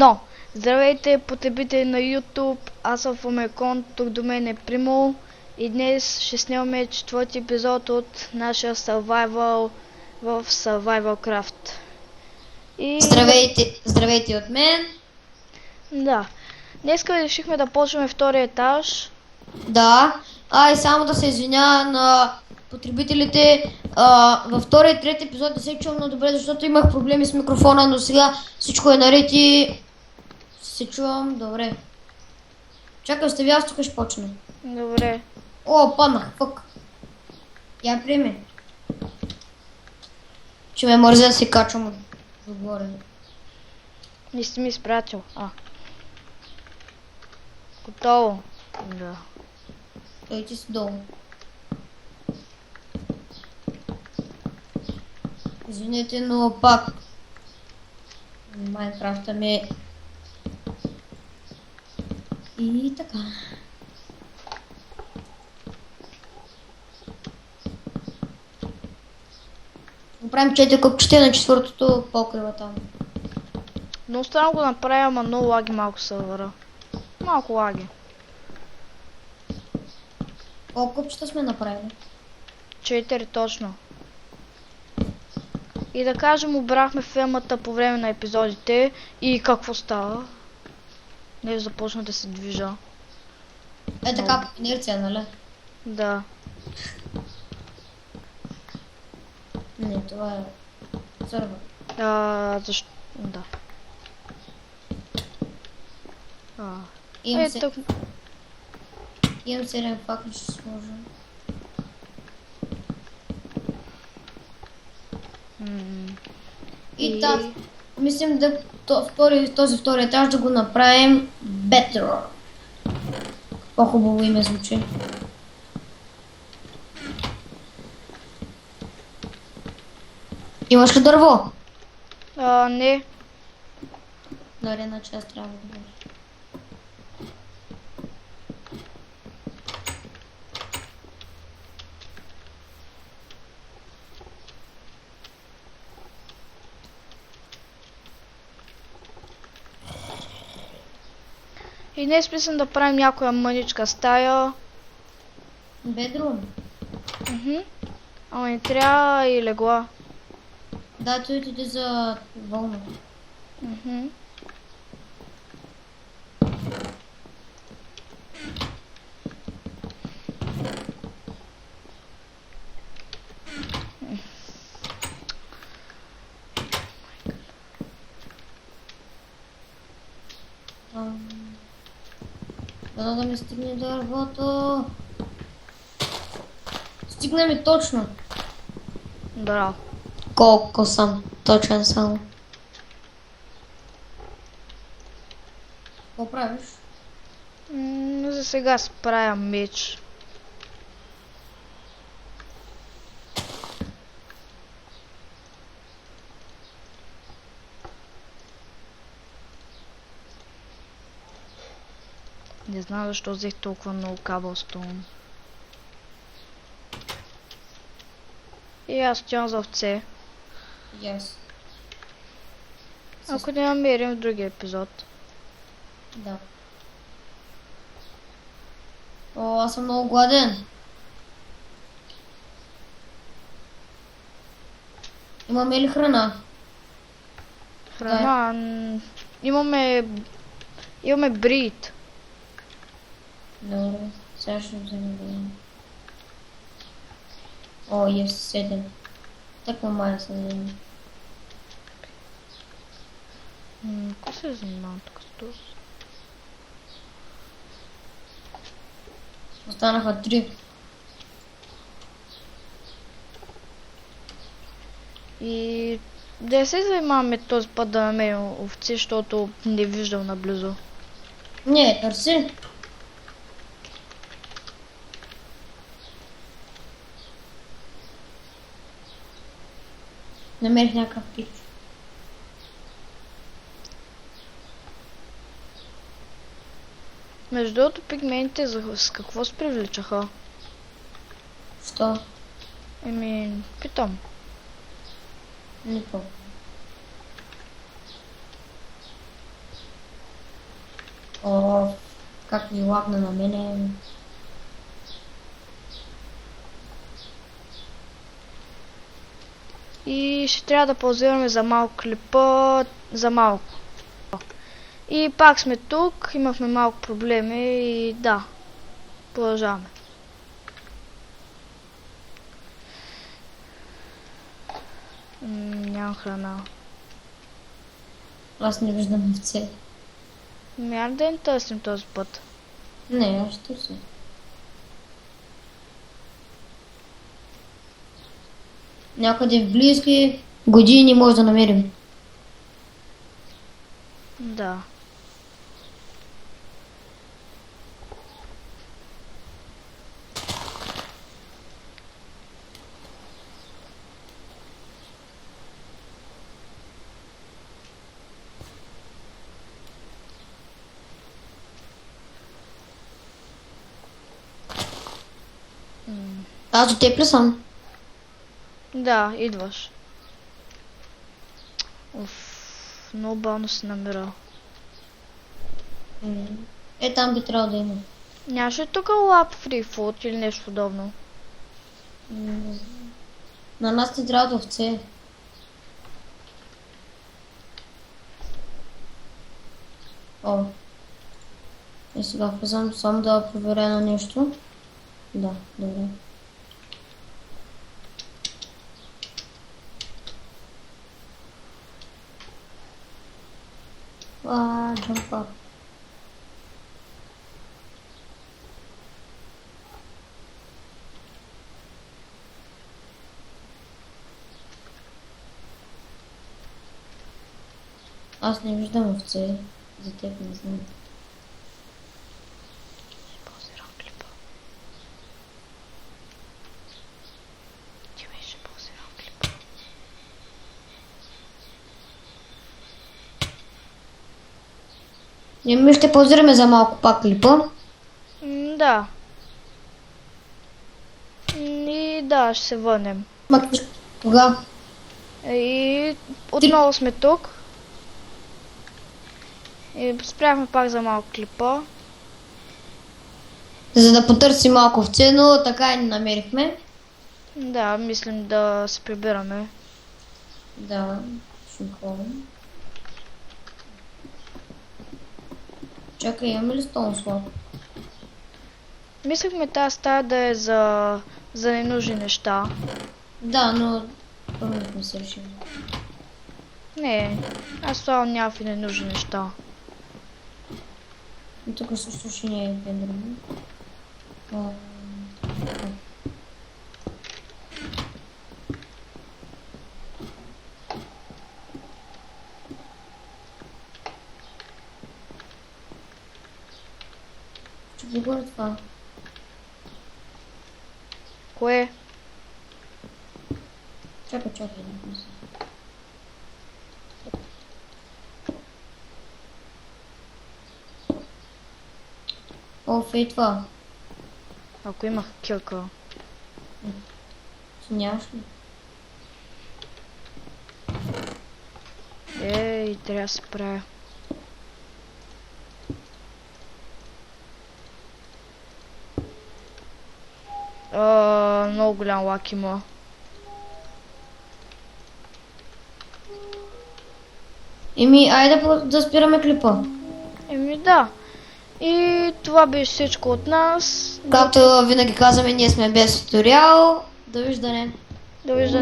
Едно. Здравейте, потребители на YouTube, аз съм Фомекон, тук до мен е Примо и днес ще снимаме четвърти епизод от нашия Survival в Survival Craft. И... Здравейте от мен. Да. Днеска решихме да почваме втория етаж. Да, и само да се извиня на потребителите, във втория и трети епизод не се чувам много добре, защото имах проблеми с микрофона, но сега всичко е наред и се чувам добре. Чакай, остави, аз тук ще почна. Добре. О, паднах, фък. Я приеми. Че ме мързя да се качвам отгоре. Не си ми изпратил. Готово. Да. Той ти си долу. Извинете, но пак Майнкрафта ми е... И така. Направим 4 копчета на четвъртото покрива там. Но странно го направя, ама много лаги малко сървъра. Малко лаги. Колко копчета сме направили? 4 точно. И да кажем, обрахме фермата по време на епизодите и какво става? Не започна да се движа. Е така по инерция, нали? Да. Не, това е сървър. Защо? Да. Имам Ето. Имам 7 факли, ще сложа. И да, мислим да този втори етаж да го направим Better. По-хубаво име звучи. Имаш ли дърво? Не. Дали на час трябва да бъде. И днес мислям да правим някоя мъничка стая. Бедрум? Ама не трябва и легла. Да, той отиде за вълна. Дано да ми стигне дървото. Стигна ми точно. Да. Колко съм точен само. Какво правиш? За сега справя меч. Не знам защо взех толкова много каблстоун. И аз стоям за овце. Yes. Ако не намерим в другия епизод. Да. О, аз съм много гладен. Имаме ли храна? Храна. Имаме брит. Добре, сега ще вземем да имам. О, е 7. Так май са вземем. Какво се занимавам тук с този? Останаха 3. И да се занимаваме този път да намерим овци, защото не виждам наблизо. Не, търси. Намерих някакъв пич. Между другото, пигментите с какво се привличаха? Що? Питам. Не помня. О, как ми лагна на мене. И ще трябва да паузираме за малко клипа, за малко. И пак сме тук, имахме малко проблеми и да, продължаваме. Нямам храна. Аз не виждам овце. Няма да не търсим този път. Не, аз ще се. Някъде в близки години може да намерим. Да. Аз до теб ли съм? Да, идваш. Уф, много бавно се намира. Е, там би трябвало да има. Нямаше тук лап фри фуд или нещо подобно? На нас не трябва да овце. О. И сега влизам само да проверя на нещо. Да, добре. Jump up. Аз не виждам овце. За теб не знам. Паузирам клипа. Ти беше паузирам клипа. И ми ще паузираме за малко пак клипа. Да. И да, ще се върнем. Кога? И отново сме тук. И спряхме пак за малко клипа. За да потърсим малко овце, но така и не намерихме. Да, мислим да се прибираме. Да, синхронно. Чакай, имаме ли стон слот? Мислихме тази стая да е за ненужни неща. Да, но първо се решим. Не, аз слагам някакви ненужни неща. И тук също ще не е бендраме. Ще ги горе това. Кое? Чакай, да мисля. О, фей това. Ако имах килка. Ти нямаш ли? Ей, трябва да се правя. Много голям лак има. Еми, айде да спираме клипа. Еми да. И това беше всичко от нас. Както винаги казваме, ние сме без туториал. Довиждане. Довиждане.